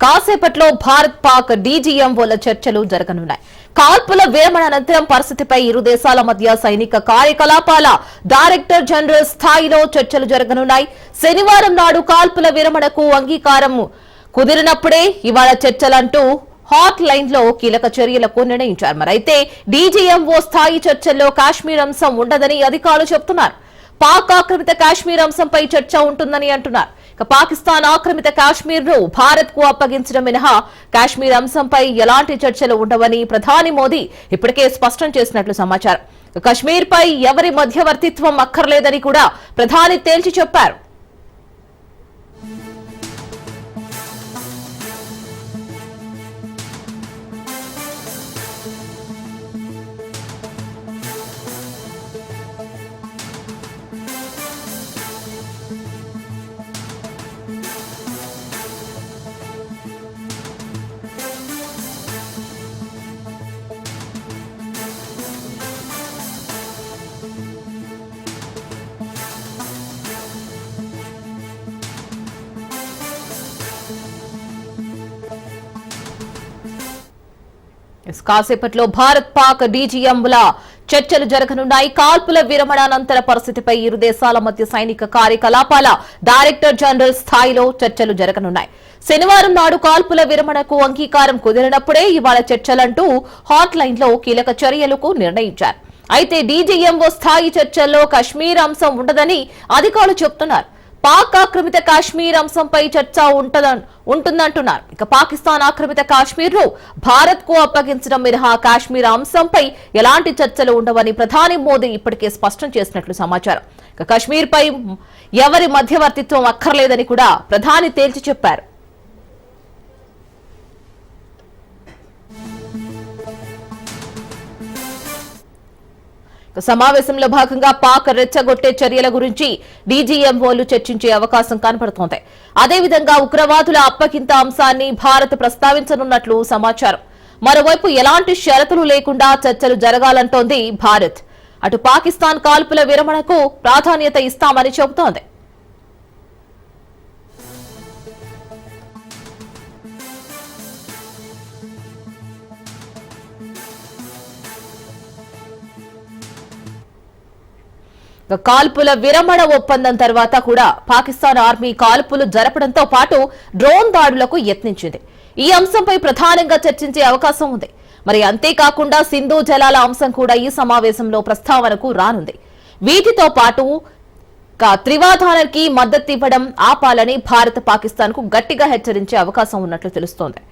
కాసేపట్లో భారత్ పాక్ డీజీఎంఓల చర్చలు జరగనున్నాయి. కాల్పుల విరమణ అనంతరం పరిస్థితిపై ఇరు దేశాల మధ్య సైనిక కార్యకలాపాల డైరెక్టర్ జనరల్ స్థాయిలో చర్చలు జరగనున్నాయి. శనివారం నాడు కాల్పుల విరమణకు అంగీకారం కుదిరినప్పుడే ఇవాళ చర్చలంటూ హాట్ లైన్ లో కీలక చర్యలకు నిర్ణయించారు. మరైతే డీజీఎంఓ స్థాయి చర్చల్లో కాశ్మీర్ అంశం ఉండదని అధికారులు చెబుతున్నారు. పాక్ ఆక్రమిత కాశ్మీర్ అంశంపై చర్చ ఉంటుందని అంటున్నారు. పాకిస్తాన్ ఆక్రమిత కాశ్మీర్ ను భారత్ కు అప్పగించడం మినహా కాశ్మీర్ అంశంపై ఎలాంటి చర్చలు ఉండవని ప్రధాని మోదీ ఇప్పటికే స్పష్టం చేసినట్లు సమాచారం. కశ్మీర్ పై ఎవరి మధ్యవర్తిత్వం అక్కర్లేదని కూడా ప్రధాని తేల్చి చెప్పారు. కాసేపట్లో భారత్ పాక్ డీజీఎంల చర్చలు జరగనున్నాయి. కాల్పుల విరమణ అనంతర పరిస్థితిపై ఇరు దేశాల మధ్య సైనిక కార్యకలాపాల డైరెక్టర్ జనరల్ స్థాయిలో చర్చలు జరగనున్నాయి. శనివారం నాడు కాల్పుల విరమణకు అంగీకారం కుదిరినప్పుడే ఇవాళ చర్చలంటూ హాట్ లైన్ లో కీలక చర్యలకు నిర్ణయించారు. అయితే డీజీఎంఓ స్థాయి చర్చల్లో కశ్మీర్ అంశం ఉండదని అధికారులు చెబుతున్నారు. పాక్ ఆక్రమిత కాశ్మీర్ అంశంపై చర్చ ఉంటుందంటున్నారు. పాకిస్తాన్ ఆక్రమిత కాశ్మీర్ ను భారత్ కు అప్పగించడం మినహా కాశ్మీర్ అంశంపై ఎలాంటి చర్చలు ఉండవని ప్రధాని మోదీ ఇప్పటికే స్పష్టం చేసినట్లు సమాచారం. కశ్మీర్ పై ఎవరి మధ్యవర్తిత్వం అక్కర్లేదని కూడా ప్రధాని తేల్చి చెప్పారు. సమావేశంలో భాగంగా పాక్ రెచ్చగొట్టే చర్యల గురించి డీజీఎంఓలు చర్చించే అవకాశం కనపడుతోంది. అదేవిధంగా ఉగ్రవాదుల అప్పగింత అంశాన్ని భారత్ ప్రస్తావించనున్నట్లు సమాచారం. మరోవైపు ఎలాంటి షరతులు లేకుండా చర్చలు జరగాలంటోంది భారత్. అటు పాకిస్తాన్ కాల్పుల విరమణకు ప్రాధాన్యత ఇస్తామని చెబుతోంది. కాల్పుల విరమణ ఒప్పందం తర్వాత కూడా పాకిస్తాన్ ఆర్మీ కాల్పులు జరపడంతో పాటు డ్రోన్ దాడులకు యత్నించింది. ఈ అంశంపై ప్రధానంగా చర్చించే అవకాశం ఉంది. మరి అంతేకాకుండా సింధు జలాల అంశం కూడా ఈ సమావేశంలో ప్రస్తావనకు రానుంది. వీటితో పాటు త్రివాదానికి మద్దతివ్వడం ఆపాలని భారత్ పాకిస్తాన్ కు గట్టిగా హెచ్చరించే అవకాశం ఉన్నట్లు తెలుస్తోంది.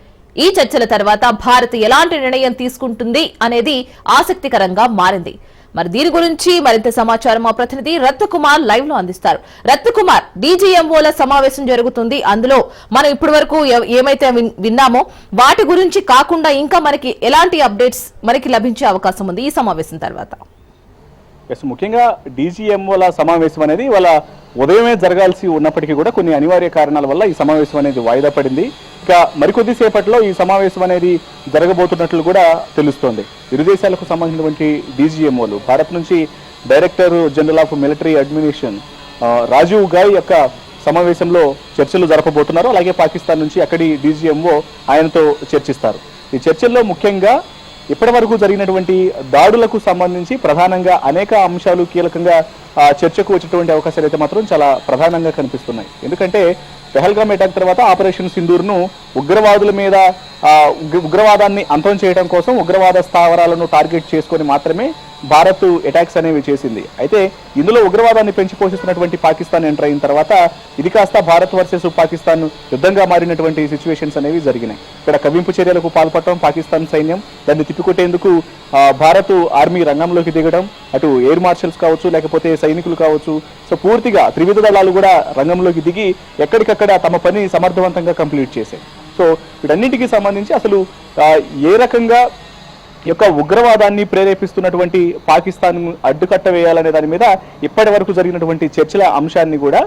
ఈ చర్చల తర్వాత భారత్ ఎలాంటి నిర్ణయం తీసుకుంటుంది అనేది ఆసక్తికరంగా మారింది. మరి దీని గురించి మరింత సమాచారం మా ప్రతినిధి రత్నకుమార్ లైవ్ లో అందిస్తారు. రత్నకుమార్, డీజీఎంఓల సమావేశం జరుగుతుంది. అందులో మనం ఇప్పటి వరకు ఏమైతే విన్నామో వాటి గురించి కాకుండా ఇంకా మనకి ఎలాంటి అప్డేట్స్ మనకి లభించే అవకాశం ఉంది ఈ సమావేశం తర్వాత? ముఖ్యంగా డీజీఎంఓల సమావేశం అనేది వాళ్ళ ఉదయమే జరగాల్సి ఉన్నప్పటికీ కూడా కొన్ని అనివార్య కారణాల వల్ల ఈ సమావేశం అనేది వాయిదా పడింది. ఇక మరికొద్దిసేపట్లో ఈ సమావేశం అనేది జరగబోతున్నట్లు కూడా తెలుస్తోంది. ఇరు దేశాలకు సంబంధించినటువంటి డీజీఎంఓలు భారత్ నుంచి director general of military administration Rajiv Ghai యొక్క సమావేశంలో చర్చలు జరపబోతున్నారు. అలాగే పాకిస్తాన్ నుంచి అక్కడి డీజీఎంఓ ఆయనతో చర్చిస్తారు. ఈ చర్చల్లో ముఖ్యంగా ఇప్పటి వరకు జరిగినటువంటి దాడులకు సంబంధించి ప్రధానంగా అనేక అంశాలు కీలకంగా చర్చకు వచ్చేటువంటి అవకాశాలు అయితే మాత్రం చాలా ప్రధానంగా కనిపిస్తున్నాయి. ఎందుకంటే పెహల్గామ్ అటాక్ తర్వాత ఆపరేషన్ సింధూర్ను ఉగ్రవాదుల మీద ఉగ్రవాదాన్ని అంతం చేయడం కోసం ఉగ్రవాద స్థావరాలను టార్గెట్ చేసుకొని మాత్రమే భారత్ అటాక్స్ అనేవి చేసింది. అయితే ఇందులో ఉగ్రవాదాన్ని పెంచి పోషిస్తున్నటువంటి పాకిస్తాన్ ఎంటర్ అయిన తర్వాత ఇది కాస్త భారత్ వర్సెస్ పాకిస్తాన్ యుద్ధంగా మారినటువంటి సిచ్యువేషన్స్ అనేవి జరిగినాయి. ఇక్కడ కవ్వింపు చర్యలకు పాల్పడటం పాకిస్తాన్ సైన్యం, దాన్ని తిప్పికొట్టేందుకు భారత్ ఆర్మీ రంగంలోకి దిగడం, అటు ఎయిర్ మార్షల్స్ కావచ్చు లేకపోతే సైనికులు కావచ్చు, సో పూర్తిగా త్రివిధ దళాలు కూడా రంగంలోకి దిగి ఎక్కడికక్కడ తమ పని సమర్థవంతంగా కంప్లీట్ చేశాయి. సో వీటన్నింటికి సంబంధించి అసలు ఏ రకంగా యొక్క ఉగ్రవాదాన్ని ప్రేరేపిస్తున్నటువంటి పాకిస్తాన్ అడ్డుకట్ట వేయాలనే దాని మీద ఇప్పటి వరకు జరిగినటువంటి చర్చల అంశాన్ని కూడా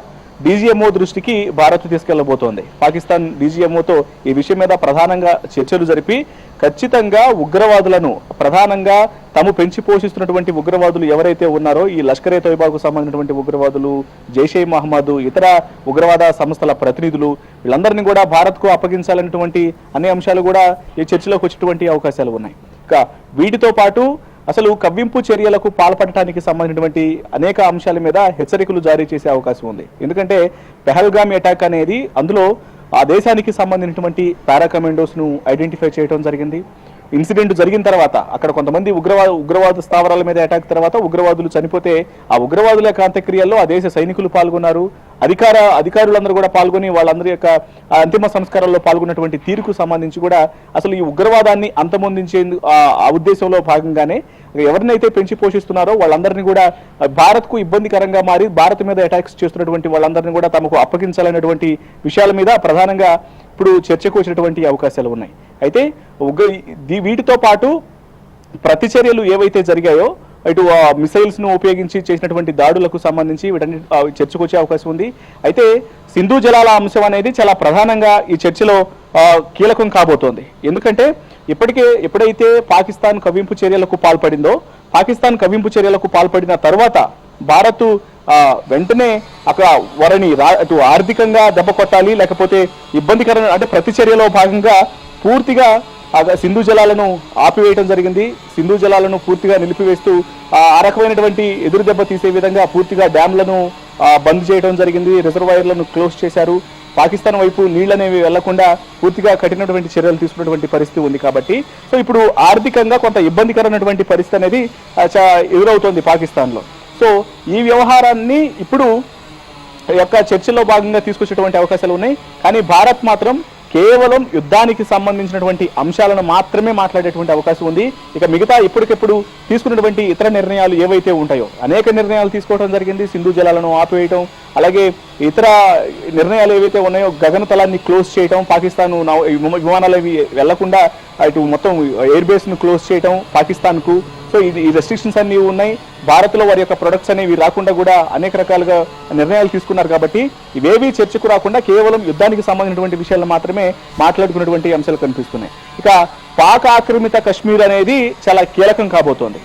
డీజీఎంఓ దృష్టికి భారత్ తీసుకెళ్లబోతోంది. పాకిస్తాన్ డీజీఎంఓతో ఈ విషయం మీద ప్రధానంగా చర్చలు జరిపి ఖచ్చితంగా ఉగ్రవాదులను ప్రధానంగా తాము పెంచి పోషిస్తున్నటువంటి ఉగ్రవాదులు ఎవరైతే ఉన్నారో ఈ లష్కరే తోయిబాకు సంబంధించినటువంటి ఉగ్రవాదులు, జైషే మహమ్మద్, ఇతర ఉగ్రవాద సంస్థల ప్రతినిధులు వీళ్ళందరినీ కూడా భారత్కు అప్పగించాలనేటువంటి అన్ని అంశాలు కూడా ఈ చర్చలోకి వచ్చేటువంటి అవకాశాలు ఉన్నాయి. ఇంకా వీటితో పాటు అసలు కవ్వింపు చర్యలకు పాల్పడటానికి సంబంధించినటువంటి అనేక అంశాల మీద హెచ్చరికలు జారీ చేసే అవకాశం ఉంది. ఎందుకంటే పెహల్గామ్ అటాక్ అనేది అందులో ఆ దేశానికి సంబంధించినటువంటి పారా కమాండోస్ను ఐడెంటిఫై చేయడం జరిగింది. ఇన్సిడెంట్ జరిగిన తర్వాత అక్కడ కొంతమంది ఉగ్రవాద స్థావరాల మీద అటాక్ తర్వాత ఉగ్రవాదులు చనిపోతే ఆ ఉగ్రవాదుల యొక్క అంత్యక్రియల్లో ఆ దేశ సైనికులు పాల్గొన్నారు. అధికారులందరూ కూడా పాల్గొని వాళ్ళందరి యొక్క అంతిమ సంస్కారాల్లో పాల్గొన్నటువంటి తీరుకు సంబంధించి కూడా అసలు ఈ ఉగ్రవాదాన్ని అంతమొందించేందుకు ఆ ఉద్దేశంలో భాగంగానే ఎవరినైతే పెంచి పోషిస్తున్నారో వాళ్ళందరినీ కూడా భారత్కు ఇబ్బందికరంగా మారి భారత్ మీద అటాక్స్ చేస్తున్నటువంటి వాళ్ళందరినీ కూడా తమకు అప్పగించాలనేటువంటి విషయాల మీద ప్రధానంగా ఇప్పుడు చర్చకు వచ్చినటువంటి అవకాశాలు ఉన్నాయి. అయితే వీటితో పాటు ప్రతిచర్యలు ఏవైతే జరిగాయో ఇటు మిసైల్స్ ను ఉపయోగించి చేసినటువంటి దాడులకు సంబంధించి వీటన్ని చర్చకు వచ్చే అవకాశం ఉంది. అయితే సింధు జలాల అంశం అనేది చాలా ప్రధానంగా ఈ చర్చలో కీలకం కాబోతోంది. ఎందుకంటే ఎప్పుడైతే పాకిస్తాన్ కవ్వింపు చర్యలకు పాల్పడిందో, పాకిస్తాన్ కవ్వింపు చర్యలకు పాల్పడిన తర్వాత భారత్ వెంటనే అక్కడ వారిని అటు ఆర్థికంగా దెబ్బ కొట్టాలి, లేకపోతే ఇబ్బందికరమైన అంటే ప్రతిచర్యలో భాగంగా పూర్తిగా సింధు జలాలను ఆపివేయడం జరిగింది. సింధు జలాలను పూర్తిగా నిలిపివేస్తూ ఆ రకమైనటువంటి ఎదురు దెబ్బ తీసే విధంగా పూర్తిగా డ్యాంలను బంద్ చేయడం జరిగింది. రిజర్వాయర్లను క్లోజ్ చేశారు. పాకిస్తాన్ వైపు నీళ్లనేవి వెళ్లకుండా పూర్తిగా కఠినటువంటి చర్యలు తీసుకున్నటువంటి పరిస్థితి ఉంది. కాబట్టి సో ఇప్పుడు ఆర్థికంగా కొంత ఇబ్బందికరమైనటువంటి పరిస్థితి అనేది ఎదురవుతోంది పాకిస్తాన్లో. సో ఈ వ్యవహారాన్ని ఇప్పుడు యొక్క చర్చలో భాగంగా తీసుకొచ్చేటువంటి అవకాశాలు ఉన్నాయి. కానీ భారత్ మాత్రం కేవలం యుద్ధానికి సంబంధించినటువంటి అంశాలను మాత్రమే మాట్లాడేటువంటి అవకాశం ఉంది. ఇక మిగతా ఇప్పటికెప్పుడు తీసుకున్నటువంటి ఇతర నిర్ణయాలు ఏవైతే ఉంటాయో అనేక నిర్ణయాలు తీసుకోవడం జరిగింది. సింధు జలాలను ఆపివేయటం, అలాగే ఇతర నిర్ణయాలు ఏవైతే ఉన్నాయో గగనతలాన్ని క్లోజ్ చేయటం, పాకిస్తాన్ విమానాలు అవి వెళ్లకుండా ఇటు మొత్తం ఎయిర్ బేస్ ను క్లోజ్ చేయటం పాకిస్తాన్కు. సో ఈ రెస్ట్రిక్షన్స్ అన్ని ఉన్నాయి. భారత్లో వారి యొక్క ప్రొడక్ట్స్ అనేవి రాకుండా కూడా అనేక రకాలుగా నిర్ణయాలు తీసుకున్నారు. కాబట్టి ఇవేవి చర్చకు రాకుండా కేవలం యుద్ధానికి సంబంధించినటువంటి విషయాలను మాత్రమే మాట్లాడుకున్నటువంటి అంశాలు కనిపిస్తున్నాయి. ఇక పాక్ ఆక్రమిత కశ్మీర్ అనేది చాలా కీలకం కాబోతోంది.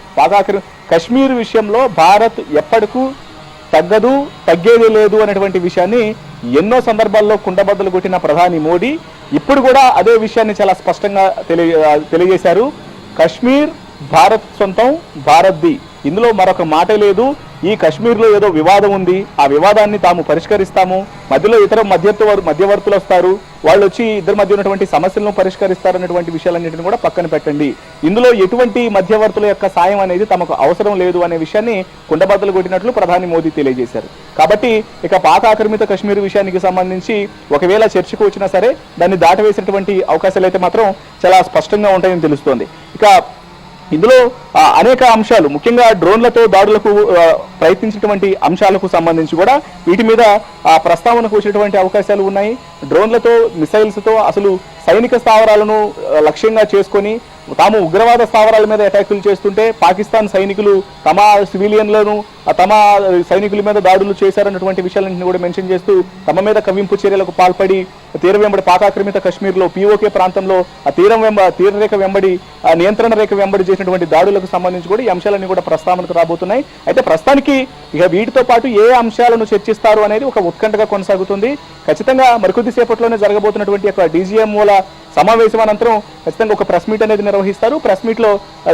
కశ్మీర్ విషయంలో భారత్ ఎప్పటికూ తగ్గేది లేదు అనేటువంటి విషయాన్ని ఎన్నో సందర్భాల్లో కుండబద్దలు కొట్టిన ప్రధాని మోడీ ఇప్పుడు కూడా అదే విషయాన్ని చాలా స్పష్టంగా తెలియజేశారు. కశ్మీర్ భారత్ సొంతం, భారత్ది, ఇందులో మరొక మాట లేదు. ఈ కశ్మీర్లో ఏదో వివాదం ఉంది, ఆ వివాదాన్ని తాము పరిష్కరిస్తాము, మధ్యలో ఇతర మధ్యవర్తులు వస్తారు, వాళ్ళు వచ్చి ఇద్దరి మధ్య ఉన్నటువంటి సమస్యలను పరిష్కరిస్తారనేటువంటి విషయాలన్నింటినీ కూడా పక్కన పెట్టండి. ఇందులో ఎటువంటి మధ్యవర్తుల యొక్క సాయం అనేది తమకు అవసరం లేదు అనే విషయాన్ని కుండబద్దలు కొట్టినట్లు ప్రధాని మోదీ తెలియజేశారు. కాబట్టి ఇక పాక్ ఆక్రమిత కశ్మీర్ విషయానికి సంబంధించి ఒకవేళ చర్చకు వచ్చినా సరే దాన్ని దాటవేసినటువంటి అవకాశాలు అయితే మాత్రం చాలా స్పష్టంగా ఉంటాయని తెలుస్తోంది. ఇక ఇందులో అనేక అంశాలు, ముఖ్యంగా డ్రోన్లతో దాడులకు ప్రయత్నించినటువంటి అంశాలకు సంబంధించి కూడా వీటి మీద ప్రస్తావనకు వచ్చేటువంటి అవకాశాలు ఉన్నాయి. డ్రోన్లతో, మిసైల్స్తో అసలు సైనిక స్థావరాలను లక్ష్యంగా చేసుకొని తాము ఉగ్రవాద స్థావరాల మీద అటాకులు చేస్తుంటే పాకిస్తాన్ సైనికులు తమ సివిలియన్లను తమ సైనికుల మీద దాడులు చేశారన్నటువంటి విషయాలన్నింటినీ కూడా మెన్షన్ చేస్తూ తమ మీద కవ్వింపు చర్యలకు పాల్పడి తీర వెంబడి పాకాక్రమిత కశ్మీర్లో POK ప్రాంతంలో ఆ తీరరేఖ వెంబడి నియంత్రణ రేఖ వెంబడి చేసినటువంటి దాడులకు సంబంధించి కూడా ఈ అంశాలన్నీ కూడా ప్రస్తావనకు రాబోతున్నాయి. అయితే ప్రస్తుతానికి ఇక వీటితో పాటు ఏ అంశాలను చర్చిస్తారు అనేది ఒక ఉత్కంఠగా కొనసాగుతుంది. ఖచ్చితంగా మరికొద్ది సేపట్లోనే జరగబోతున్నటువంటి యొక్క DGMOల సమావేశం అనంతరం ఖచ్చితంగా ఒక ప్రెస్ మీట్ అనేది నిర్వహిస్తారు. ప్రెస్ మీట్ లో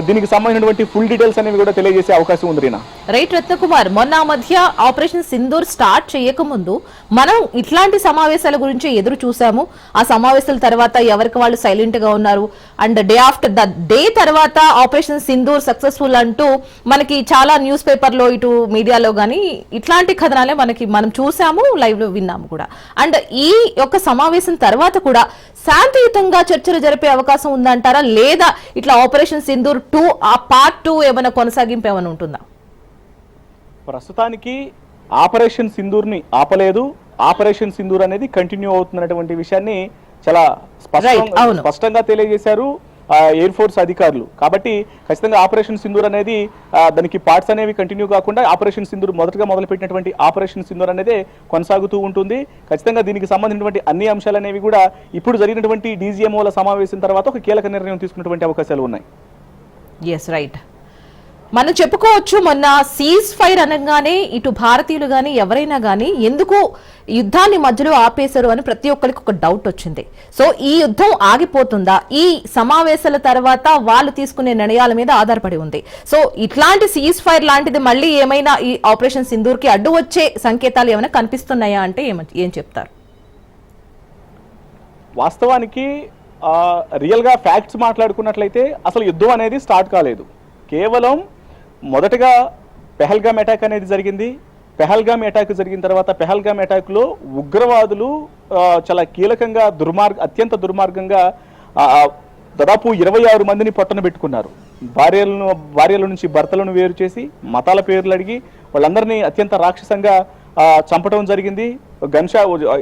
దీనికి సంబంధించినటువంటి ఫుల్ డీటెయిల్స్ అనేవి కూడా తెలియజేసే అవకాశం ఉంది. రీనా, రైట్ రత్నకుమార్, మొన్న మధ్య ఆపరేషన్ సింధూర్ స్టార్ట్ చేయకముందు మనం ఇట్లాంటి సమావేశాల గురించి ఎదురు చూసాము. ఆ సమావేశాల తర్వాత ఎవరికి వాళ్ళు సైలెంట్ గా ఉన్నారు. And day after the day తర్వాత ఆపరేషన్ సింధూర్ సక్సెస్ఫుల్ అంటూ మనకి చాలా న్యూస్ పేపర్లో ఇటు మీడియాలో గానీ ఇట్లాంటి కథనాలే మనం చూసాము, లైవ్ లో విన్నాము కూడా. అండ్ ఈ యొక్క సమావేశం తర్వాత కూడా శాంతియుతంగా చర్చలు జరిపే అవకాశం ఉందంటారా, లేదా ఇట్లా ఆపరేషన్ సింధూర్ 2 ఆ పార్ట్ 2 ఏమైనా కొనసాగింపు ఏమైనా ఉంటుందా? ప్రస్తుతానికి ఆపరేషన్ సింధూర్ని ఆపలేదు. ఆపరేషన్ సింధూర్ అనేది కంటిన్యూ అవుతున్నటువంటి విషయాన్ని చాలా స్పష్టంగా తెలియజేశారు ఎయిర్ ఫోర్స్ అధికారులు. కాబట్టి ఖచ్చితంగా ఆపరేషన్ సింధూర్ అనేది దానికి పార్ట్స్ అనేవి కంటిన్యూ కాకుండా ఆపరేషన్ సింధూర్ మొదటగా మొదలుపెట్టినటువంటి ఆపరేషన్ సింధూర్ అనేది కొనసాగుతూ ఉంటుంది. ఖచ్చితంగా దీనికి సంబంధించినటువంటి అన్ని అంశాలు అనేవి కూడా ఇప్పుడు జరిగినటువంటి DGMOల సమావేశం తర్వాత ఒక కీలక నిర్ణయం తీసుకున్నటువంటి అవకాశాలు ఉన్నాయి. Yes, right. మనం చెప్పుకోవచ్చు మొన్న సీజ్ ఫైర్ అనగానే ఇటు భారతీయులు గాని ఎవరైనా గాని ఎందుకు యుద్ధాన్ని మధ్యలో ఆపేశారు అని ప్రతి ఒక్కరికి ఒక డౌట్ వచ్చింది. సో ఈ యుద్ధం ఆగిపోతుందా? ఈ సమావేశాల తర్వాత వాళ్ళు తీసుకునే నిర్ణయాల మీద ఆధారపడి ఉంది. సో ఇట్లాంటి సీజ్ ఫైర్ లాంటిది మళ్ళీ ఏమైనా ఈ ఆపరేషన్ సింధూర్ కి అడ్డు వచ్చే సంకేతాలు ఏమైనా కనిపిస్తున్నాయా అంటే ఏం చెప్తారు? వాస్తవానికి రియల్ గా ఫ్యాక్ట్స్ మాట్లాడుకున్నట్లయితే అసలు యుద్ధం అనేది స్టార్ట్ కాలేదు. కేవలం మొదటగా పెహల్గామ్ అటాక్ అనేది జరిగింది. పెహల్గామ్ అటాక్ జరిగిన తర్వాత పెహల్గామ్ అటాక్లో ఉగ్రవాదులు చాలా కీలకంగా అత్యంత దుర్మార్గంగా దాదాపు 26 మందిని పొట్టన పెట్టుకున్నారు. భార్యల నుంచి భర్తలను వేరు చేసి మతాల పేర్లు అడిగి వాళ్ళందరినీ అత్యంత రాక్షసంగా చంపడం జరిగింది.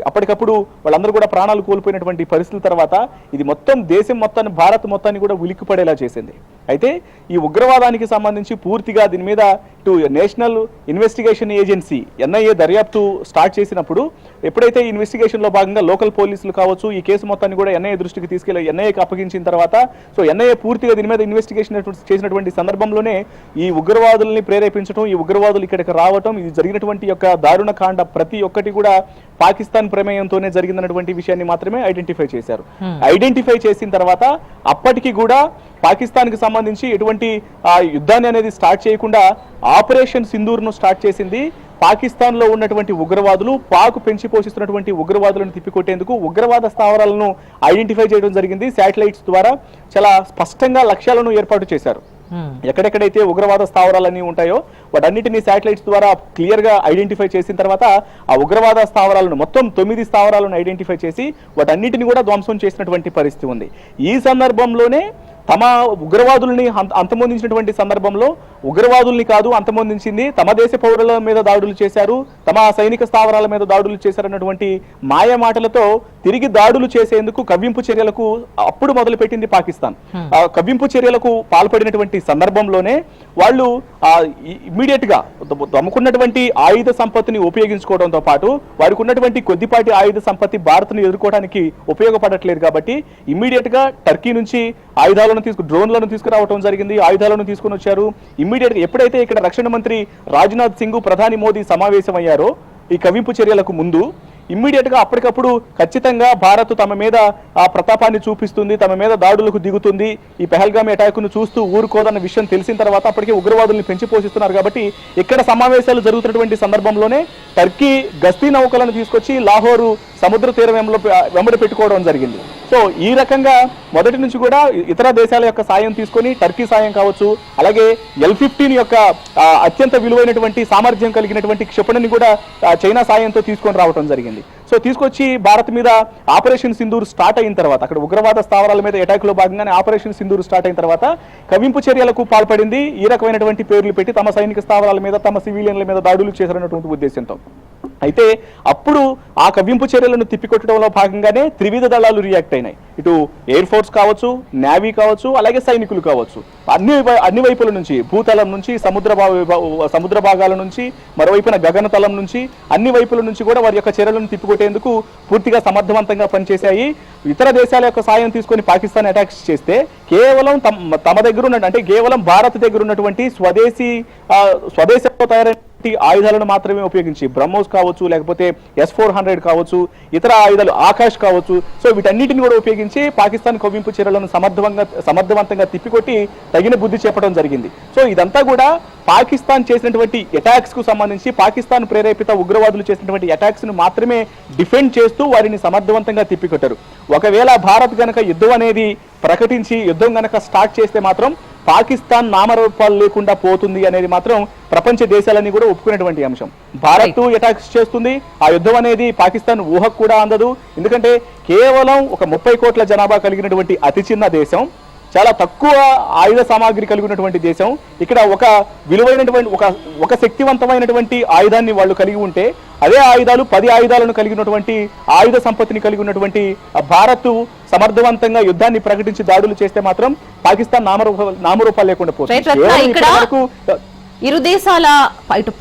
అప్పటికప్పుడు వాళ్ళందరూ కూడా ప్రాణాలు కోల్పోయినటువంటి పరిస్థితుల తర్వాత ఇది మొత్తం దేశం మొత్తాన్ని, భారత్ మొత్తాన్ని కూడా ఉలిక్కిపడేలా చేసింది. అయితే ఈ ఉగ్రవాదానికి సంబంధించి పూర్తిగా దీని మీద ఇటు నేషనల్ ఇన్వెస్టిగేషన్ ఏజెన్సీ NIA దర్యాప్తు స్టార్ట్ చేసినప్పుడు ఎప్పుడైతే ఈ ఇన్వెస్టిగేషన్లో భాగంగా లోకల్ పోలీసులు కావచ్చు ఈ కేసు మొత్తాన్ని కూడా NIA దృష్టికి తీసుకెళ్లి NIAకి అప్పగించిన తర్వాత సో NIA పూర్తిగా దీని మీద ఇన్వెస్టిగేషన్ చేసినటువంటి సందర్భంలోనే ఈ ఉగ్రవాదుల్ని ప్రేరేపించడం, ఈ ఉగ్రవాదులు ఇక్కడికి రావటం, ఇది జరిగినటువంటి యొక్క దారుణ కాండ ప్రతి ఒక్కటి కూడా పాకిస్తాన్ ప్రమేయంతోనే జరిగిందన్నటువంటి విషయాన్ని మాత్రమే ఐడెంటిఫై చేశారు. ఐడెంటిఫై చేసిన తర్వాత అప్పటికి కూడా పాకిస్తాన్ కి సంబంధించి ఎటువంటి యుద్ధాన్ని అనేది స్టార్ట్ చేయకుండా ఆపరేషన్ సింధూర్ను స్టార్ట్ చేసింది. పాకిస్తాన్ లో ఉన్నటువంటి ఉగ్రవాదులు, పాక్ పెంచి పోషిస్తున్నటువంటి ఉగ్రవాదులను తిప్పికొట్టేందుకు ఉగ్రవాద స్థావరాలను ఐడెంటిఫై చేయడం జరిగింది. శాటిలైట్స్ ద్వారా చాలా స్పష్టంగా లక్ష్యాలను ఏర్పాటు చేశారు. ఎక్కడెక్కడైతే ఉగ్రవాద స్థావరాలన్నీ ఉంటాయో వాటన్నిటిని శాటిలైట్స్ ద్వారా క్లియర్ గా ఐడెంటిఫై చేసిన తర్వాత ఆ ఉగ్రవాద స్థావరాలను మొత్తం 9 స్థావరాలను ఐడెంటిఫై చేసి వాటన్నిటిని కూడా ధ్వంసం చేసినటువంటి పరిస్థితి ఉంది. ఈ సందర్భంలోనే తమ ఉగ్రవాదుల్ని అంతమొందించినటువంటి సందర్భంలో ఉగ్రవాదుల్ని కాదు అంతమొందించింది, తమ దేశ పౌరుల మీద దాడులు చేశారు, తమ సైనిక స్థావరాల మీద దాడులు చేశారన్నటువంటి మాయ మాటలతో తిరిగి దాడులు చేసేందుకు కవ్వింపు చర్యలకు అప్పుడు మొదలుపెట్టింది పాకిస్తాన్. కవ్వింపు చర్యలకు పాల్పడినటువంటి సందర్భంలోనే వాళ్ళు ఇమ్మీడియట్ గా తమకున్నటువంటి ఆయుధ సంపత్తిని ఉపయోగించుకోవడంతో పాటు వారికి ఉన్నటువంటి కొద్దిపాటి ఆయుధ సంపత్తి భారత్ను ఎదుర్కోవడానికి ఉపయోగపడట్లేదు కాబట్టి ఇమ్మీడియట్ గా టర్కీ నుంచి డ్రోన్లను తీసుకురావడం జరిగింది. ఆయుధాలను తీసుకుని వచ్చారు. ఇమ్మీడియట్ గా ఎప్పుడైతే ఇక్కడ రక్షణ మంత్రి రాజ్నాథ్ సింగ్, ప్రధాని మోదీ సమావేశమయ్యారో ఈ కవింపు చర్యలకు ముందు ఇమ్మీడియట్ గా అప్పటికప్పుడు ఖచ్చితంగా భారత్ తమ మీద ఆ ప్రతాపాన్ని చూపిస్తుంది, తమ మీద దాడులకు దిగుతుంది, ఈ పెహల్గామ్ అటాక్ ను చూస్తూ ఊరుకోదన్న విషయం తెలిసిన తర్వాత అప్పటికే ఉగ్రవాదుల్ని పెంచి పోషిస్తున్నారు కాబట్టి ఇక్కడ సమావేశాలు జరుగుతున్నటువంటి సందర్భంలోనే టర్కీ గస్తీ నౌకలను తీసుకొచ్చి లాహోరు సముద్ర తీరం వెంబడి పెట్టుకోవడం జరిగింది. సో ఈ రకంగా మొదటి నుంచి కూడా ఇతర దేశాల యొక్క సాయం తీసుకొని టర్కీ సాయం కావచ్చు, అలాగే L-15 యొక్క అత్యంత విలువైనటువంటి సామర్థ్యం కలిగినటువంటి క్షిపణిని కూడా చైనా సాయంతో తీసుకొని రావడం జరిగింది. సో తీసుకొచ్చి భారత్ మీద ఆపరేషన్ సింధూర్ స్టార్ట్ అయిన తర్వాత అక్కడ ఉగ్రవాద స్థావరాల మీద అటాక్ లో భాగంగానే ఆపరేషన్ సింధూర్ స్టార్ట్ అయిన తర్వాత కవింపు చర్యలకు పాల్పడింది. ఈ రకమైనటువంటి పేర్లు పెట్టి తమ సైనిక స్థావరాల మీద, తమ సివిలియన్ల మీద దాడులు చేశారన్నటువంటి ఉద్దేశంతో. అయితే అప్పుడు ఆ కవ్వింపు చర్యలను తిప్పికొట్టడంలో భాగంగానే త్రివిధ దళాలు రియాక్ట్ అయినాయి. ఇటు ఎయిర్ ఫోర్స్ కావచ్చు, నేవీ కావచ్చు, అలాగే సైనికులు కావచ్చు, అన్ని వైపుల నుంచి, భూతలం నుంచి, సముద్ర భాగాల నుంచి, మరోవైపున గగనతలం నుంచి, అన్ని వైపుల నుంచి కూడా వారి యొక్క చర్యలను తిప్పికొట్టేందుకు పూర్తిగా సమర్థవంతంగా పనిచేశాయి. ఇతర దేశాల యొక్క సాయం తీసుకొని పాకిస్తాన్ అటాక్స్ చేస్తే కేవలం తమ దగ్గర అంటే కేవలం భారత్ దగ్గర ఉన్నటువంటి స్వదేశంలో తయారైన ఆయుధాలను మాత్రమే ఉపయోగించి బ్రహ్మోస్ కావచ్చు, లేకపోతే S-400 కావచ్చు, ఇతర ఆయుధాలు ఆకాష్ కావచ్చు, సో వీటన్నిటిని కూడా ఉపయోగించి పాకిస్తాన్ కవ్వింపు చర్యలను సమర్థవంతంగా తిప్పికొట్టి తగిన బుద్ధి చెప్పడం జరిగింది. సో ఇదంతా కూడా పాకిస్తాన్ చేసినటువంటి అటాక్స్ కు సంబంధించి పాకిస్తాన్ ప్రేరేపిత ఉగ్రవాదులు చేసినటువంటి అటాక్స్ ను మాత్రమే డిఫెండ్ చేస్తూ వారిని సమర్థవంతంగా తిప్పికొట్టారు. ఒకవేళ భారత్ గనక యుద్ధం అనేది ప్రకటించి యుద్ధం గనక స్టార్ట్ చేస్తే మాత్రం పాకిస్తాన్ నామరూపాలు లేకుండా పోతుంది అనేది మాత్రం ప్రపంచ దేశాలన్నీ కూడా ఒప్పుకునేటువంటి అంశం. భారత్ అటాక్స్ చేస్తుంది, ఆ యుద్ధం అనేది పాకిస్తాన్ ఊహకు కూడా అందదు. ఎందుకంటే కేవలం ఒక 30 కోట్ల జనాభా కలిగినటువంటి అతి చిన్న దేశం, చాలా తక్కువ ఆయుధ సామాగ్రి కలిగినటువంటి దేశం, ఇక్కడ ఒక విలువైనటువంటి ఒక శక్తివంతమైనటువంటి ఆయుధాన్ని వాళ్ళు కలిగి ఉంటే అదే ఆయుధాలు 10 ఆయుధాలను కలిగినటువంటి ఆయుధ సంపత్తిని కలిగి ఉన్నటువంటి భారత్ సమర్థవంతంగా యుద్ధాన్ని ప్రకటించి దాడులు చేస్తే మాత్రం పాకిస్తాన్ నామరూపాలు లేకుండా పోతుంది. ఇరు దేశాల ఇటు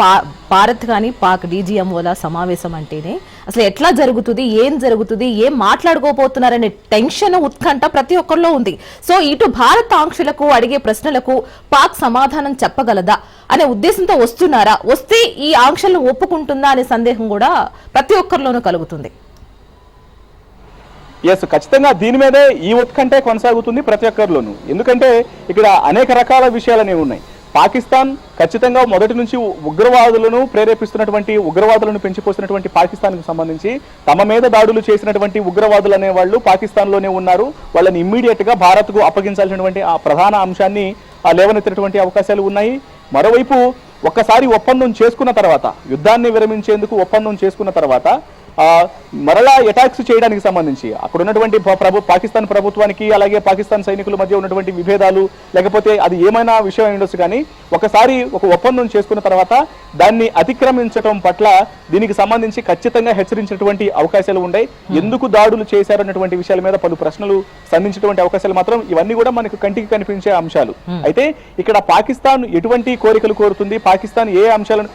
భారత్ కానీ పాక్ DGMOల సమావేశం అంటేనే అసలు ఎట్లా జరుగుతుంది, ఏం జరుగుతుంది, ఏం మాట్లాడుకోబోతున్నారనే టెన్షన్, ఉత్కంఠ ప్రతి ఒక్కరిలో ఉంది. సో ఇటు భారత్ ఆంక్షలకు, అడిగే ప్రశ్నలకు పాక్ సమాధానం చెప్పగలదా అనే ఉద్దేశంతో వస్తున్నారా, వస్తే ఈ ఆంక్షలను ఒప్పుకుంటుందా అనే సందేహం కూడా ప్రతి ఒక్కరిలోనూ కలుగుతుంది. ఖచ్చితంగా దీని మీదే ఈ ఉత్కంఠే కొనసాగుతుంది ప్రతి ఒక్కరిలోనూ. ఎందుకంటే ఇక్కడ అనేక రకాల విషయాలనే ఉన్నాయి. పాకిస్తాన్ ఖచ్చితంగా మొదటి నుంచి ఉగ్రవాదులను ప్రేరేపిస్తున్నటువంటి, ఉగ్రవాదులను పెంచిపోసినటువంటి పాకిస్తాన్కు సంబంధించి తమ మీద దాడులు చేసినటువంటి ఉగ్రవాదులు అనే వాళ్ళు పాకిస్తాన్లోనే ఉన్నారు. వాళ్ళని ఇమ్మీడియట్గా భారత్కు అప్పగించాల్సినటువంటి ఆ ప్రధాన అంశాన్ని లేవనెత్తినటువంటి అవకాశాలు ఉన్నాయి. మరోవైపు ఒక్కసారి ఒప్పందం చేసుకున్న తర్వాత, యుద్ధాన్ని విరమించేందుకు ఒప్పందం చేసుకున్న తర్వాత మరలా అటాక్స్ చేయడానికి సంబంధించి అక్కడ ఉన్నటువంటి పాకిస్తాన్ ప్రభుత్వానికి అలాగే పాకిస్తాన్ సైనికుల మధ్య ఉన్నటువంటి విభేదాలు, లేకపోతే అది ఏమైనా విషయం ఉండొచ్చు, కానీ ఒకసారి ఒక ఒప్పందం చేసుకున్న తర్వాత దాన్ని అతిక్రమించడం పట్ల దీనికి సంబంధించి ఖచ్చితంగా హెచ్చరించినటువంటి అవకాశాలు ఉన్నాయి. ఎందుకు దాడులు చేశారన్నటువంటి విషయాల మీద పలు ప్రశ్నలు సంధించినటువంటి అవకాశాలు మాత్రం ఇవన్నీ కూడా మనకు కంటికి కనిపించే అంశాలు. అయితే ఇక్కడ పాకిస్తాన్ ఎటువంటి కోరికలు కోరుతుంది, పాకిస్తాన్ ఏ అంశాలను,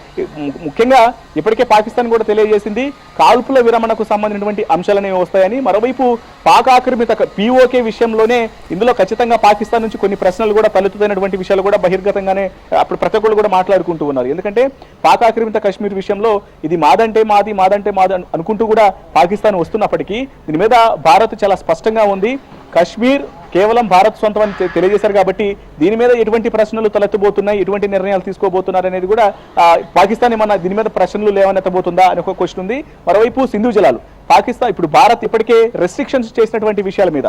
ముఖ్యంగా ఇప్పటికే పాకిస్తాన్ కూడా తెలియజేసింది కాల్పుల విరమణకు సంబంధించినటువంటి అంశాలనే వస్తాయని. మరోవైపు పాక్ ఆక్రమిత POK విషయంలోనే ఇందులో ఖచ్చితంగా పాకిస్తాన్ నుంచి కొన్ని ప్రశ్నలు కూడా తలెత్తుతున్నటువంటి విషయాలు కూడా బహిర్గతంగానే అప్పుడు ప్రతి ఒక్కరు కూడా మాట్లాడుకుంటూ ఉన్నారు. ఎందుకంటే పాక్ ఆక్రమిత కశ్మీర్ విషయంలో ఇది మాదంటే మాది, మాదంటే మాది అనుకుంటూ కూడా పాకిస్తాన్ వస్తున్నప్పటికీ దీని మీద భారత్ చాలా స్పష్టంగా ఉంది. కశ్మీర్ కేవలం భారత్ సొంతం అని తెలియజేశారు కాబట్టి దీని మీద ఎటువంటి ప్రశ్నలు తలెత్తబోతున్నాయి, ఎటువంటి నిర్ణయాలు తీసుకోబోతున్నారు అనేది కూడా పాకిస్తాన్ ఏమన్నా దీని మీద ప్రశ్నలు లేవనెత్తబోతుందా అని ఒక క్వశ్చన్ ఉంది. మరోవైపు సింధు జలాలు, పాకిస్తాన్ ఇప్పుడు భారత్ ఇప్పటికే రెస్ట్రిక్షన్స్ చేసినటువంటి విషయాల మీద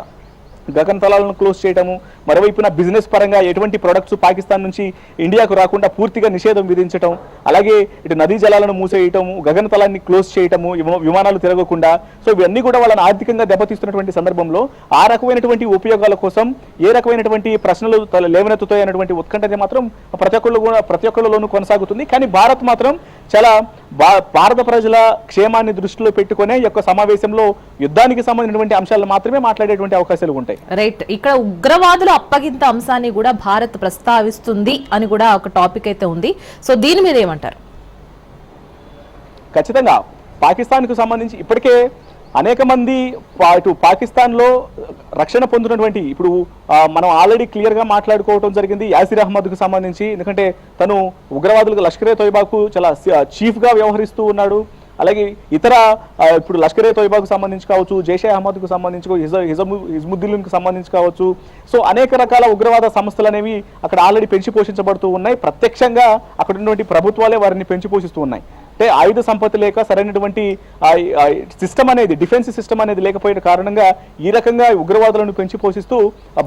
గగనతలాలను క్లోజ్ చేయటము, మరోవైపున బిజినెస్ పరంగా ఎటువంటి ప్రొడక్ట్స్ పాకిస్తాన్ నుంచి ఇండియాకు రాకుండా పూర్తిగా నిషేధం విధించటం, అలాగే ఇటు నదీ జలాలను మూసేయటము, గగనతలాన్ని క్లోజ్ చేయటము, విమానాలు తిరగకుండా, సో ఇవన్నీ కూడా వాళ్ళని ఆర్థికంగా దెబ్బతీస్తున్నటువంటి సందర్భంలో ఆ రకమైనటువంటి ఉపయోగాల కోసం ఏ రకమైనటువంటి ప్రశ్నలు లేవనెత్తుతాయి అన్నటువంటి ఉత్కంఠ మాత్రం ప్రతి ఒక్కరిలోనూ కొనసాగుతుంది. కానీ భారత్ మాత్రం చాలా భారత ప్రజల క్షేమాన్ని దృష్టిలో పెట్టుకునే ఈ యొక్క సమావేశంలో యుద్ధానికి సంబంధించినటువంటి అంశాలను మాత్రమే మాట్లాడేటువంటి అవకాశాలు ఉంటాయి. రైట్, ఇక్కడ ఉగ్రవాదుల అప్పగింత అంశాన్ని కూడా భారత్ ప్రస్తావిస్తుంది అని కూడా ఒక టాపిక్ అయితే ఉంది. సో దీని మీద ఏమంటారు? ఖచ్చితంగా పాకిస్తాన్కు సంబంధించి ఇప్పటికే అనేక మంది ఇటు పాకిస్తాన్లో రక్షణ పొందినటువంటి, ఇప్పుడు మనం ఆల్రెడీ క్లియర్గా మాట్లాడుకోవడం జరిగింది యాసిర్ అహ్మద్కు సంబంధించి. ఎందుకంటే తను ఉగ్రవాదులకు లష్కరే తోయిబాకు చాలా చీఫ్గా వ్యవహరిస్తూ ఉన్నాడు. అలాగే ఇతర ఇప్పుడు లష్కరే తోయిబాకు సంబంధించి కావచ్చు, జైషే అహ్మద్కు సంబంధించి, హిజ్బుద్దీన్కు సంబంధించి కావచ్చు, సో అనేక రకాల ఉగ్రవాద సంస్థలు అనేవి అక్కడ ఆల్రెడీ పెంచి పోషించబడుతూ ఉన్నాయి. ప్రత్యక్షంగా అక్కడ ఉన్నటువంటి ప్రభుత్వాలే వారిని పెంచి పోషిస్తూ ఉన్నాయి. అంటే ఆయుధ సంపత్తి లేక సరైనటువంటి సిస్టమ్ అనేది, డిఫెన్స్ సిస్టమ్ అనేది లేకపోయిన కారణంగా ఈ రకంగా ఉగ్రవాదులను పెంచి పోషిస్తూ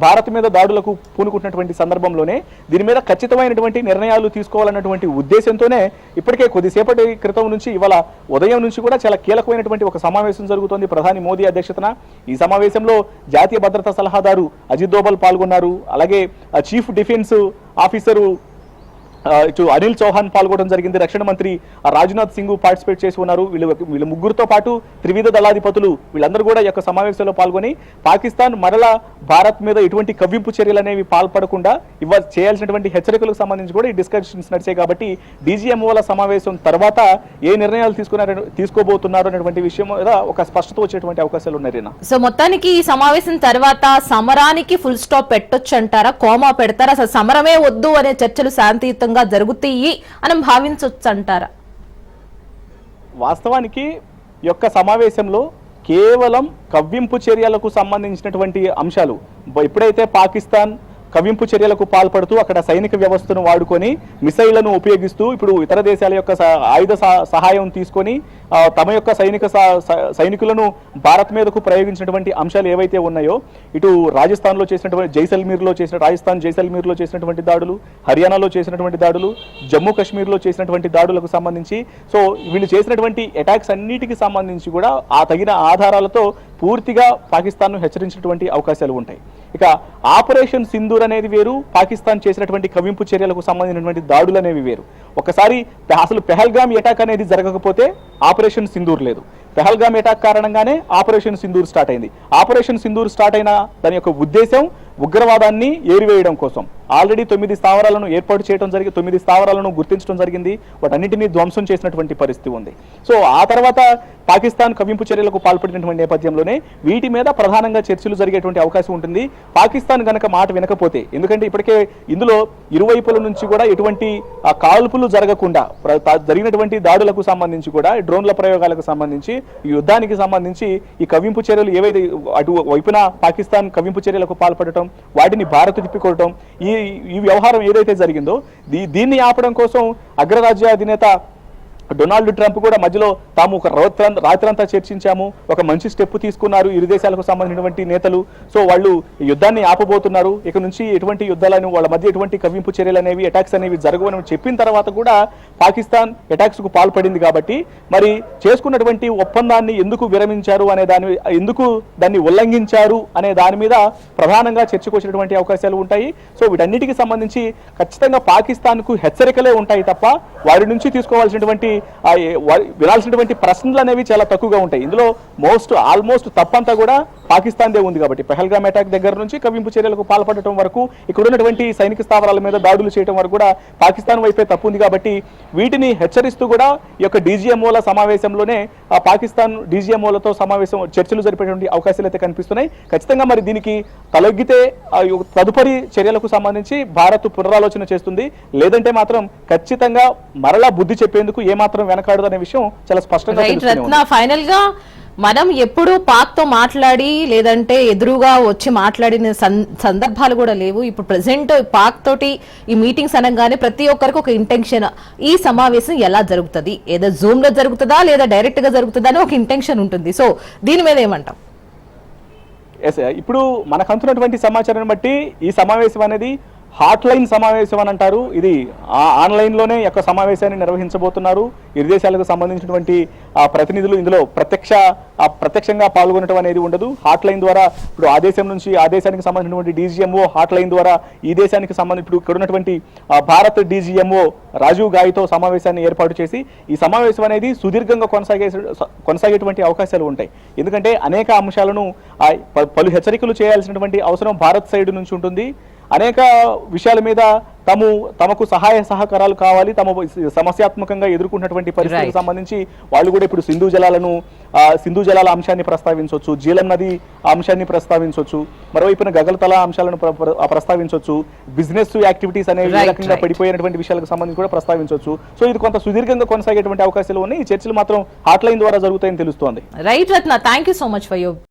భారత్ మీద దాడులకు పూనుకుంటున్నటువంటి సందర్భంలోనే దీని మీద ఖచ్చితమైనటువంటి నిర్ణయాలు తీసుకోవాలన్నటువంటి ఉద్దేశంతోనే ఇప్పటికే కొద్దిసేపటి క్రితం నుంచి ఇవాళ ఉదయం నుంచి కూడా చాలా కీలకమైనటువంటి ఒక సమావేశం జరుగుతోంది ప్రధాని మోదీ అధ్యక్షతన. ఈ సమావేశంలో జాతీయ భద్రతా సలహాదారు అజిత్ దోవల్ పాల్గొన్నారు. అలాగే చీఫ్ డిఫెన్స్ ఆఫీసరు ఇటు అనిల్ చౌహాన్ పాల్గొనడం జరిగింది. రక్షణ మంత్రి రాజ్నాథ్ సింగ్ పార్టిసిపేట్ చేసి ఉన్నారు. వీళ్ళ ముగ్గురుతో పాటు త్రివిధ దళాధిపతులు వీళ్ళందరూ కూడా ఈ యొక్క సమావేశంలో పాల్గొని పాకిస్తాన్ మరలా భారత్ మీద ఎటువంటి కవ్వింపు చర్యలు అనేవి పాల్పడకుండా చేయాల్సినటువంటి హెచ్చరికలకు సంబంధించి కూడా ఈ డిస్కషన్స్ నడిచాయి. కాబట్టి DGMOల సమావేశం తర్వాత ఏ నిర్ణయాలు తీసుకోబోతున్నారు అనేటువంటి విషయం మీద ఒక స్పష్టత వచ్చేటువంటి అవకాశాలు ఉన్నాయి. సో మొత్తానికి ఈ సమావేశం తర్వాత సమరానికి ఫుల్ స్టాప్ పెట్టొచ్చు అంటారా, కోమా పెడతారా, అసలు సమరమే వద్దు అనే చర్చలు శాంతియుతంగా జరుగుతాయి అని భావించవచ్చు అంటారా? వాస్తవానికి యొక్క సమావేశంలో కేవలం కవ్వింపు చర్యలకు సంబంధించినటువంటి అంశాలు, ఎప్పుడైతే పాకిస్తాన్ కవ్వింపు చర్యలకు పాల్పడుతూ అక్కడ సైనిక వ్యవస్థను వాడుకొని మిసైళ్లను ఉపయోగిస్తూ ఇప్పుడు ఇతర దేశాల యొక్క ఆయుధ సహాయం తీసుకొని తమ యొక్క సైనికులను భారత్ మీదకు ప్రయోగించినటువంటి అంశాలు ఏవైతే ఉన్నాయో, ఇటు రాజస్థాన్లో చేసినటువంటి రాజస్థాన్ జైసల్మీర్లో చేసినటువంటి దాడులు, హర్యానాలో చేసినటువంటి దాడులు, జమ్మూ కాశ్మీర్లో చేసినటువంటి దాడులకు సంబంధించి, సో వీళ్ళు చేసినటువంటి అటాక్స్ అన్నిటికీ సంబంధించి కూడా ఆ తగిన ఆధారాలతో పూర్తిగా పాకిస్తాన్ను హెచ్చరించినటువంటి అవకాశాలు ఉంటాయి. ఇక ఆపరేషన్ సింధూర్ అనేది వేరు, పాకిస్తాన్ చేసినటువంటి కవ్వింపు చర్యలకు సంబంధించినటువంటి దాడులు అనేవి వేరు. ఒకసారి అసలు పెహల్గామ్ అటాక్ అనేది జరగకపోతే ఆపరేషన్ సింధూర్ లేదు. పెహల్గామ్ అటాక్ కారణంగానే ఆపరేషన్ సింధూర్ స్టార్ట్ అయింది. ఆపరేషన్ సింధూర్ స్టార్ట్ అయిన దాని యొక్క ఉద్దేశం ఉగ్రవాదాన్ని ఏరివేయడం కోసం. ఆల్రెడీ 9 స్థావరాలను ఏర్పాటు చేయడం జరిగింది, 9 స్థావరాలను గుర్తించడం జరిగింది, వాటన్నింటినీ ధ్వంసం చేసినటువంటి పరిస్థితి ఉంది. సో ఆ తర్వాత పాకిస్తాన్ కవ్వింపు చర్యలకు పాల్పడినటువంటి నేపథ్యంలోనే వీటి మీద ప్రధానంగా చర్చలు జరిగేటువంటి అవకాశం ఉంటుంది. పాకిస్తాన్ గనక మాట వినకపోతే, ఎందుకంటే ఇప్పటికే ఇందులో ఇరువైపుల నుంచి కూడా ఎటువంటి కాల్పులు జరగకుండా జరిగినటువంటి దాడులకు సంబంధించి కూడా డ్రోన్ల ప్రయోగాలకు సంబంధించి ఈ యుద్ధానికి సంబంధించి ఈ కవ్వింపు చర్యలు ఏవైతే అటు వైపున పాకిస్తాన్ కవ్వింపు చర్యలకు పాల్పడటం, వాటిని భారత్ తిప్పికొట్టడం, ఈ వ్యవహారం ఏదైతే జరిగిందో దీన్ని ఆపడం కోసం అగ్రరాజ్య అధినేత డొనాల్డ్ ట్రంప్ కూడా మధ్యలో తాము ఒక రాత్రంతా చర్చించాము, ఒక మంచి స్టెప్ తీసుకున్నారు ఇరు దేశాలకు సంబంధించినటువంటి నేతలు. సో వాళ్ళు యుద్ధాన్ని ఆపబోతున్నారు, ఇక నుంచి ఎటువంటి యుద్ధాలను వాళ్ళ మధ్య ఎటువంటి కవ్వింపు చర్యలు అనేవి అటాక్స్ అనేవి జరగవని చెప్పిన తర్వాత కూడా పాకిస్తాన్ అటాక్స్ కు పాల్పడింది. కాబట్టి మరి చేసుకున్నటువంటి ఒప్పందాన్ని ఎందుకు విరమించారు అనే ఎందుకు దాన్ని ఉల్లంఘించారు అనే దాని మీద ప్రధానంగా చర్చకు వచ్చినటువంటి అవకాశాలు ఉంటాయి. సో వీటన్నిటికీ సంబంధించి ఖచ్చితంగా పాకిస్తాన్ కు హెచ్చరికలే ఉంటాయి తప్ప వారి నుంచి తీసుకోవాల్సినటువంటి వినాల్సినటువంటి ప్రశ్నలు అనేవి చాలా తక్కువగా ఉంటాయి. ఇందులో ఆల్మోస్ట్ తప్పంతా కూడా పాకిస్తాన్దే ఉంది. కాబట్టి పెహల్గామ్ అటాక్ దగ్గర నుంచి కవ్వింపు చర్యలకు పాల్పడటం వరకు, ఇక్కడ ఉన్నటువంటి సైనిక స్థావరాల మీద దాడులు చేయడం వరకు కూడా పాకిస్తాన్ వైపే తప్పు ఉంది. కాబట్టి వీటిని హెచ్చరిస్తూ కూడా ఈ యొక్క డీజీఎంఓల సమావేశంలోనే పాకిస్తాన్ డీజీఎంఓలతో చర్చలు జరిపేటువంటి అవకాశాలు అయితే కనిపిస్తున్నాయి. ఖచ్చితంగా మరి దీనికి తలొగ్గితే తదుపరి చర్యలకు సంబంధించి భారత్ పునరాలోచన చేస్తుంది, లేదంటే మాత్రం ఖచ్చితంగా మరలా బుద్ధి చెప్పేందుకు ఏమాత్రం వెనకాడదు అనే విషయం చాలా స్పష్టంగా. ఫైనల్ గా మనం ఎప్పుడు పాక్ తో మాట్లాడి లేదంటే ఎదురుగా వచ్చి మాట్లాడిన సందర్భాలు కూడా లేవు. ఇప్పుడు ప్రెసెంట్ పాక్ తోటి ఈ మీటింగ్స్ అనగానే ప్రతి ఒక్కరికి ఒక ఇంటెన్షన్, ఈ సమావేశం ఎలా జరుగుతుంది, ఏదో జూమ్ లో జరుగుతుందా లేదా డైరెక్ట్ గా జరుగుతుందా అని ఒక ఇంటెన్షన్ ఉంటుంది. సో దీని మీద ఏమంటాం? ఇప్పుడు మనకు అందుతున్నటువంటి సమాచారాన్ని బట్టి ఈ సమావేశం అనేది హాట్ లైన్ సమావేశం అని అంటారు. ఇది ఆన్లైన్లోనే యొక్క సమావేశాన్ని నిర్వహించబోతున్నారు. ఇరు దేశాలకు సంబంధించినటువంటి ప్రతినిధులు ఇందులో ప్రత్యక్షంగా పాల్గొనడం అనేది ఉండదు. హాట్ లైన్ ద్వారా ఇప్పుడు ఆ దేశం నుంచి ఆ దేశానికి సంబంధించినటువంటి డీజీఎంఓ హాట్ లైన్ ద్వారా ఈ దేశానికి ఇప్పుడు ఇక్కడ ఉన్నటువంటి భారత్ డీజీఎంఓ రాజీవ్ గాయ్తో సమావేశాన్ని ఏర్పాటు చేసి ఈ సమావేశం అనేది సుదీర్ఘంగా కొనసాగేటువంటి అవకాశాలు ఉంటాయి. ఎందుకంటే అనేక అంశాలను పలు హెచ్చరికలు చేయాల్సినటువంటి అవసరం భారత్ సైడ్ నుంచి ఉంటుంది. అనేక విషయాల మీద తమకు సహాయ సహకారాలు కావాలి, సమస్యాత్మకంగా ఎదుర్కొన్నటువంటి పరిస్థితులకు సంబంధించి వాళ్ళు కూడా ఇప్పుడు సింధు జలాల అంశాన్ని ప్రస్తావించవచ్చు, జీలం నది అంశాన్ని ప్రస్తావించవచ్చు, మరోవైపున గగల్తల అంశాలను ప్రస్తావించవచ్చు, బిజినెస్ యాక్టివిటీస్ అనేవి ఏ రకంగా పడిపోయినటువంటి విషయాలకు సంబంధించి కూడా ప్రస్తావించవచ్చు. సో ఇది కొంత సుదీర్ఘంగా కొనసాగేటువంటి అవకాశాలు ఉన్నాయి. ఈ చర్చలు మాత్రం హాట్ లైన్ ద్వారా జరుగుతాయని తెలుస్తోంది. Right Ratna, thank you so much for your